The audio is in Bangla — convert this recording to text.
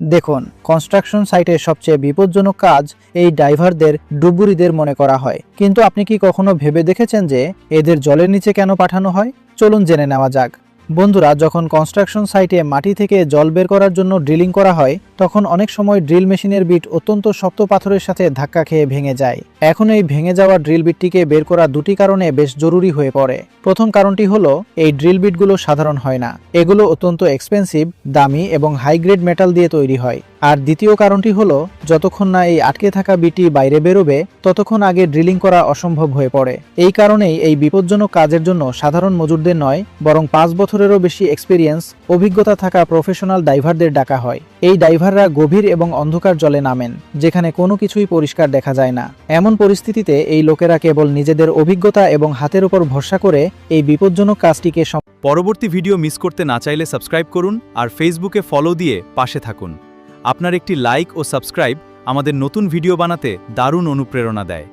দেখুন, কনস্ট্রাকশন সাইটে সবচেয়ে বিপজ্জনক কাজ এই ডাইভারদের ডুবুরিদের মনে করা হয়। কিন্তু আপনি কি কখনো ভেবে দেখেছেন যে এদের জলের নিচে কেন পাঠানো হয়? চলুন জেনে নেওয়া যাক। বন্ধুরা, যখন কনস্ট্রাকশন সাইটে মাটি থেকে জল বের করার জন্য ড্রিলিং করা হয়, তখন অনেক সময় ড্রিল মেশিনের বিট অত্যন্ত শক্ত পাথরের সাথে ধাক্কা খেয়ে ভেঙে যায়। এখন এই ভেঙে যাওয়া ড্রিল বিটটিকে বের করা দুটি কারণে বেশ জরুরি হয়ে পড়ে। প্রথম কারণটি হলো, এই ড্রিল বিটগুলো সাধারণ হয় না, এগুলো অত্যন্ত এক্সপেন্সিভ, দামি এবং হাই গ্রেড মেটাল দিয়ে তৈরি হয়। আর দ্বিতীয় কারণটি হলো, যতক্ষণ না এই আটকে থাকা বিটটি বাইরে বেরোবে, ততক্ষণ আগে ড্রিলিং করা অসম্ভব হয়ে পড়ে। এই কারণেই এই বিপজ্জনক কাজের জন্য সাধারণ মজুরদের নয়, বরং 5 বছরেরও বেশি এক্সপিরিয়েন্স, অভিজ্ঞতা থাকা প্রফেশনাল ডাইভারদের ডাকা হয়। এই ডাইভাররা গভীর এবং অন্ধকার জলে নামেন, যেখানে কোনো কিছুই পরিষ্কার দেখা যায় না। এমন পরিস্থিতিতে এই লোকেরা কেবল নিজেদের অভিজ্ঞতা এবং হাতের উপর ভরসা করে এই বিপজ্জনক কাজটিকে পরবর্তী ভিডিও মিস করতে না চাইলে সাবস্ক্রাইব করুন আর ফেসবুকে ফলো দিয়ে পাশে থাকুন। আপনার একটি লাইক ও সাবস্ক্রাইব আমাদের নতুন ভিডিও বানাতে দারুণ অনুপ্রেরণা দেয়।